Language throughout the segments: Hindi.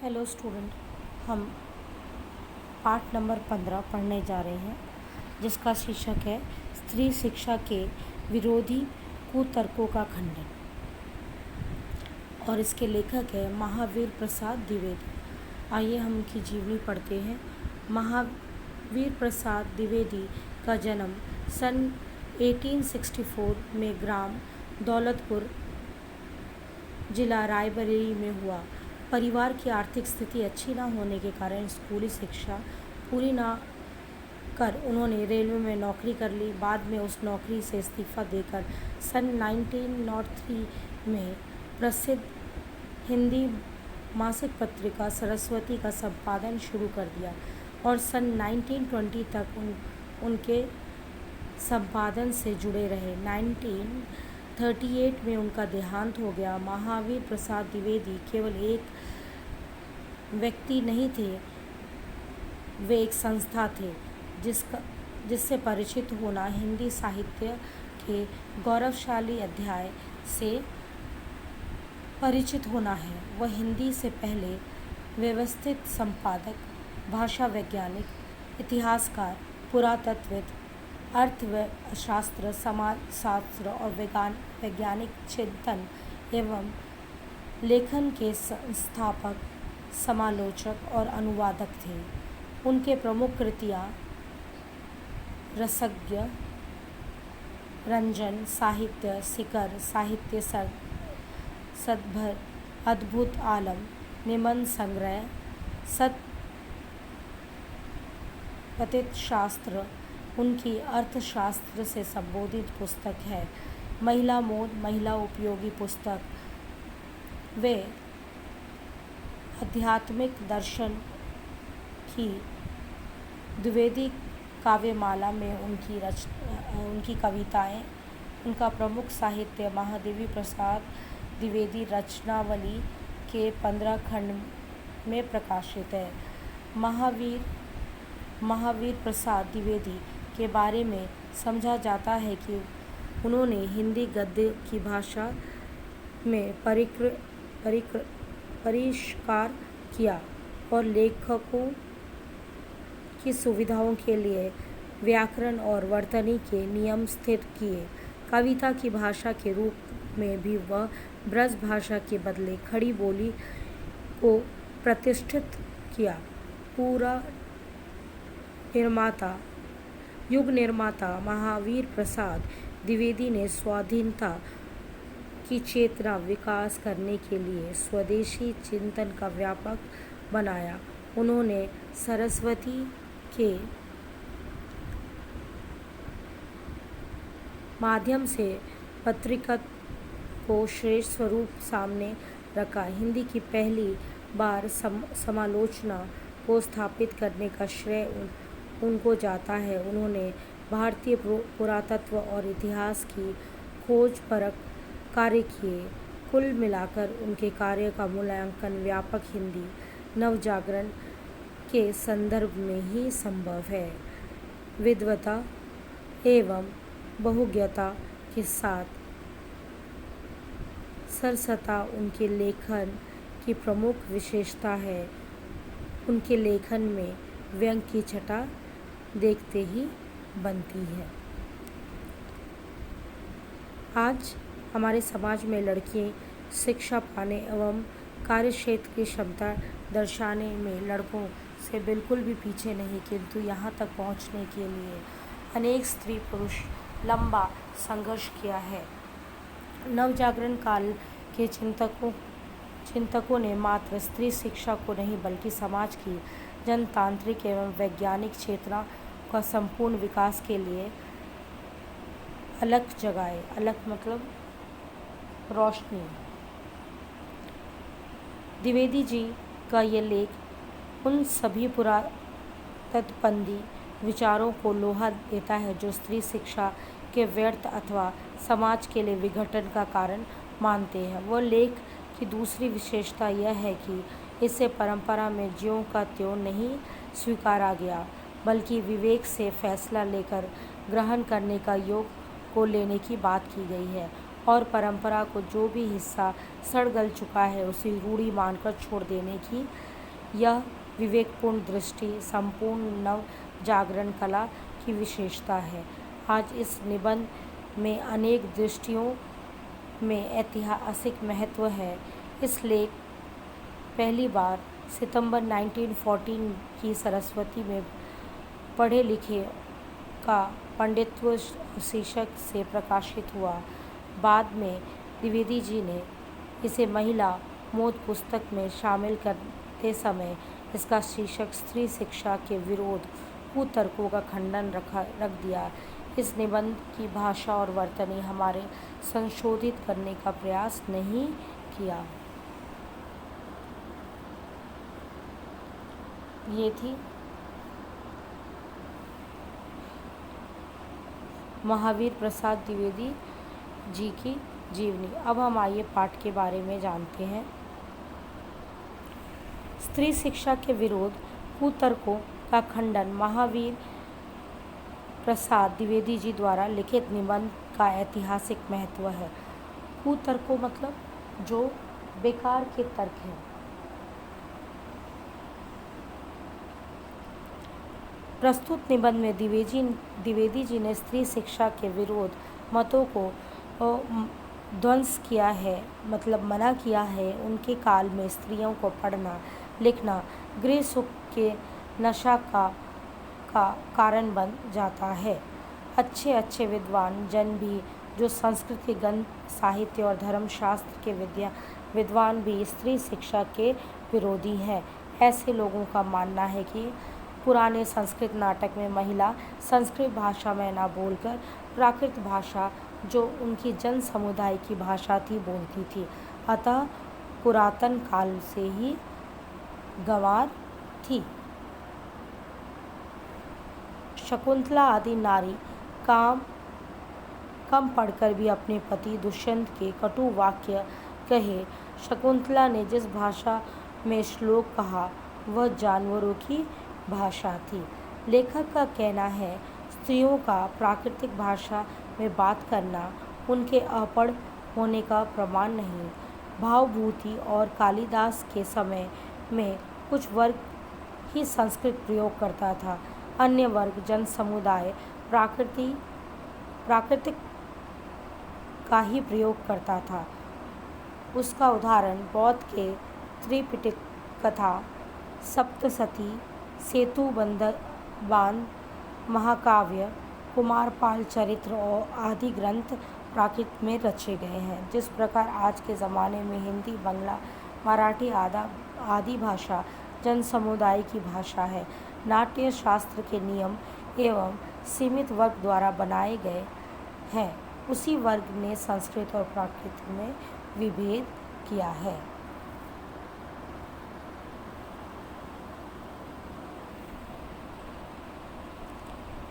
हेलो स्टूडेंट, हम पाठ नंबर 15 पढ़ने जा रहे हैं जिसका शीर्षक है स्त्री शिक्षा के विरोधी कुतर्कों का खंडन और इसके लेखक है महावीर प्रसाद द्विवेदी। आइए हम उनकी जीवनी पढ़ते हैं। महावीर प्रसाद द्विवेदी का जन्म सन 1864 में ग्राम दौलतपुर जिला रायबरेली में हुआ। परिवार की आर्थिक स्थिति अच्छी न होने के कारण स्कूली शिक्षा पूरी न कर उन्होंने रेलवे में नौकरी कर ली। बाद में उस नौकरी से इस्तीफा देकर सन 1903 में प्रसिद्ध हिंदी मासिक पत्रिका सरस्वती का संपादन शुरू कर दिया और सन 1920 तक उनके संपादन से जुड़े रहे। 1938 में उनका देहांत हो गया। महावीर प्रसाद द्विवेदी केवल एक व्यक्ति नहीं थे, वे एक संस्था थे जिससे परिचित होना हिंदी साहित्य के गौरवशाली अध्याय से परिचित होना है। वह हिंदी से पहले व्यवस्थित संपादक, भाषा वैज्ञानिक, इतिहासकार, पुरातत्वविद, अर्थशास्त्र, समाजशास्त्र और वैज्ञानिक चिंतन एवं लेखन के संस्थापक, समालोचक और अनुवादक थे। उनके प्रमुख कृतियाँ रसज्ञ, रंजन, साहित्य शिखर, साहित्य सदभर, अद्भुत आलम, निबंध संग्रह, सत्पतित शास्त्र उनकी अर्थशास्त्र से संबोधित पुस्तक है। महिला मोद, महिला उपयोगी पुस्तक, वे आध्यात्मिक दर्शन की द्विवेदी काव्यमाला में उनकी कविताएं। उनका प्रमुख साहित्य महादेवी प्रसाद द्विवेदी रचनावली के 15 खंड में प्रकाशित है। महावीर प्रसाद द्विवेदी के बारे में समझा जाता है कि उन्होंने हिंदी गद्य की भाषा में परिष्कार किया और लेखकों की सुविधाओं के लिए व्याकरण और वर्तनी के नियम स्थिर किए। कविता की भाषा के रूप में भी वह ब्रज भाषा के बदले खड़ी बोली को प्रतिष्ठित किया। युग निर्माता महावीर प्रसाद द्विवेदी ने स्वाधीनता की चेतना विकास करने के लिए स्वदेशी चिंतन का व्यापक बनाया। उन्होंने सरस्वती के माध्यम से पत्रिका को श्रेष्ठ स्वरूप सामने रखा। हिंदी की पहली बार समालोचना को स्थापित करने का श्रेय उनको जाता है। उन्होंने भारतीय पुरातत्व और इतिहास की खोज परख कार्य किए। कुल मिलाकर उनके कार्य का मूल्यांकन व्यापक हिंदी नवजागरण के संदर्भ में ही संभव है। विद्वता एवं बहुज्ञता के साथ सरसता उनके लेखन की प्रमुख विशेषता है। उनके लेखन में व्यंग की छटा देखते ही बनती है। आज हमारे समाज में लड़कियां शिक्षा पाने एवं कार्यक्षेत्र की क्षमता दर्शाने में लड़कों से बिल्कुल भी पीछे नहीं, किंतु यहाँ तक पहुँचने के लिए अनेक स्त्री पुरुष लंबा संघर्ष किया है। नवजागरण काल के चिंतकों ने मात्र स्त्री शिक्षा को नहीं बल्कि समाज की जनतांत्रिक एवं वैज्ञानिक चेतना का संपूर्ण विकास के लिए अलख जगाए। अलख मतलब रोशनी। द्विवेदी जी का ये लेख उन सभी पुरातत्वपंथी विचारों को लोहा देता है जो स्त्री शिक्षा के व्यर्थ अथवा समाज के लिए विघटन का कारण मानते हैं। वह लेख की दूसरी विशेषता यह है कि इसे परंपरा में ज्यों का त्यों नहीं स्वीकारा गया, बल्कि विवेक से फैसला लेकर ग्रहण करने का योग को लेने की बात की गई है। और परंपरा को जो भी हिस्सा सड़ गल चुका है उसे रूढ़ी मानकर छोड़ देने की यह विवेकपूर्ण दृष्टि संपूर्ण नव जागरण कला की विशेषता है। आज इस निबंध में अनेक दृष्टियों में ऐतिहासिक महत्व है। इस लेख पहली बार सितंबर 1914 की सरस्वती में पढ़े लिखे का पंडित्व शीर्षक से प्रकाशित हुआ। बाद में द्विवेदी जी ने इसे महिला मोद पुस्तक में शामिल करते समय इसका शीर्षक स्त्री शिक्षा के विरोध कुतर्कों का खंडन रख दिया। इस निबंध की भाषा और वर्तनी हमारे संशोधित करने का प्रयास नहीं किया। ये थी महावीर प्रसाद द्विवेदी जी की जीवनी। अब हम आइए पाठ के बारे में जानते हैं। स्त्री शिक्षा के विरोध कुतर्कों का खंडन महावीर प्रसाद द्विवेदी जी द्वारा लिखित निबंध का ऐतिहासिक महत्व है। कुतर्कों मतलब जो बेकार के तर्क हैं। प्रस्तुत निबंध में द्विवेदी जी ने स्त्री शिक्षा के विरोध मतों को ध्वंस किया है, मतलब मना किया है। उनके काल में स्त्रियों को पढ़ना लिखना गृह सुख के नशा का कारण बन जाता है। अच्छे विद्वान जन भी जो संस्कृत के गंध साहित्य और धर्मशास्त्र के विद्वान भी स्त्री शिक्षा के विरोधी हैं। ऐसे लोगों का मानना है कि पुराने संस्कृत नाटक में महिला संस्कृत भाषा में न बोलकर प्राकृत भाषा जो उनकी जन समुदाय की भाषा थी बोलती थी, अतः पुरातन काल से ही गंवार थी। शकुंतला आदि नारी कम पढ़कर भी अपने पति दुष्यंत के कटु वाक्य कहे। शकुंतला ने जिस भाषा में श्लोक कहा वह जानवरों की भाषा थी। लेखक का कहना है स्त्रियों का प्राकृतिक भाषा में बात करना उनके अपढ़ होने का प्रमाण नहीं। भावभूति और कालिदास के समय में कुछ वर्ग ही संस्कृत प्रयोग करता था, अन्य वर्ग जन समुदाय प्राकृतिक का ही प्रयोग करता था। उसका उदाहरण बौद्ध के त्रिपिटक कथा, सप्तसती, सेतुबंध महाकाव्य, कुमारपाल चरित्र और आदि ग्रंथ प्राकृत में रचे गए हैं। जिस प्रकार आज के ज़माने में हिंदी, बंगला, मराठी आदि भाषा जन समुदाय की भाषा है, नाट्य शास्त्र के नियम एवं सीमित वर्ग द्वारा बनाए गए हैं, उसी वर्ग ने संस्कृत और प्राकृत में विभेद किया है।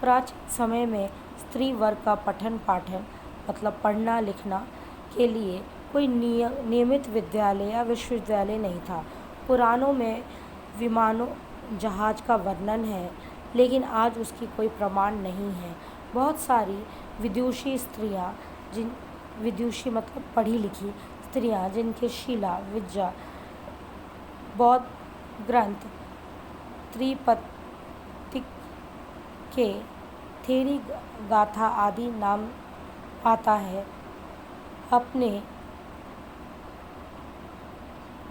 प्राचीन समय में स्त्री वर्ग का पठन पाठन मतलब पढ़ना लिखना के लिए कोई नियमित विद्यालय या विश्वविद्यालय नहीं था। पुराणों में विमानों जहाज का वर्णन है, लेकिन आज उसकी कोई प्रमाण नहीं है। बहुत सारी विदुषी मतलब पढ़ी लिखी स्त्रियां जिनके शीला, विद्या, बौद्ध ग्रंथ, त्रिपिटक के थेरी गाथा आदि नाम आता है, अपने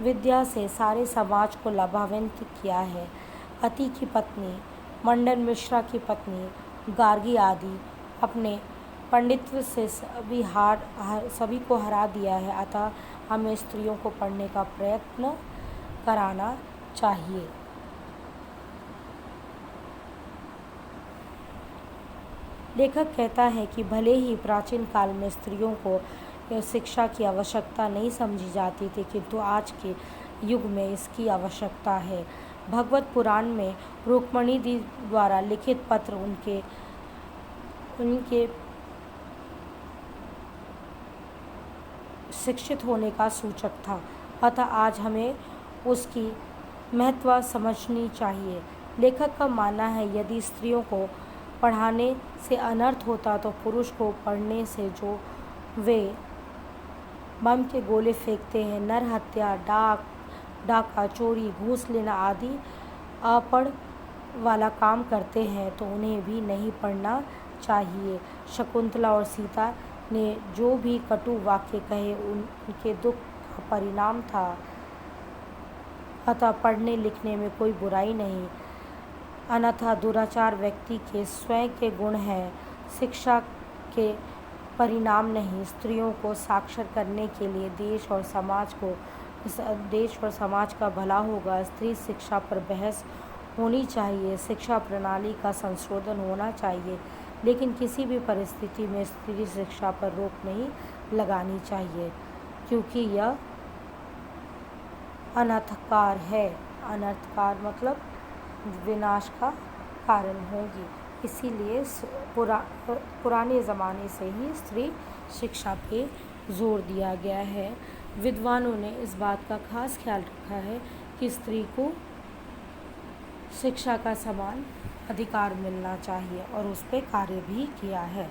विद्या से सारे समाज को लाभान्वित किया है। अति की पत्नी, मंडन मिश्रा की पत्नी गार्गी आदि अपने पंडित्व से सभी को हरा दिया है। अतः हमें स्त्रियों को पढ़ने का प्रयत्न कराना चाहिए। लेखक कहता है कि भले ही प्राचीन काल में स्त्रियों को शिक्षा की आवश्यकता नहीं समझी जाती थी, किंतु आज के युग में इसकी आवश्यकता है। भगवत पुराण में रुक्मिणी दी द्वारा लिखित पत्र उनके शिक्षित होने का सूचक था, अतः आज हमें उसकी महत्व समझनी चाहिए। लेखक का मानना है यदि स्त्रियों को पढ़ाने से अनर्थ होता तो पुरुष को पढ़ने से जो वे बम के गोले फेंकते हैं, नर हत्या, डाका, चोरी, घूस लेना आदि अपढ़ वाला काम करते हैं तो उन्हें भी नहीं पढ़ना चाहिए। शकुंतला और सीता ने जो भी कटु वाक्य कहे उनके दुख का परिणाम था, अतः पढ़ने लिखने में कोई बुराई नहीं। अन्यथा दुराचार व्यक्ति के स्वयं के गुण हैं, शिक्षा के परिणाम नहीं। स्त्रियों को साक्षर करने के लिए देश और समाज का भला होगा। स्त्री शिक्षा पर बहस होनी चाहिए, शिक्षा प्रणाली का संशोधन होना चाहिए, लेकिन किसी भी परिस्थिति में स्त्री शिक्षा पर रोक नहीं लगानी चाहिए, क्योंकि यह अनर्थकार है। अनर्थकार मतलब विनाश का कारण होगी। इसीलिए पुराने ज़माने से ही स्त्री शिक्षा पे जोर दिया गया है। विद्वानों ने इस बात का खास ख्याल रखा है कि स्त्री को शिक्षा का समान अधिकार मिलना चाहिए और उस पर कार्य भी किया है।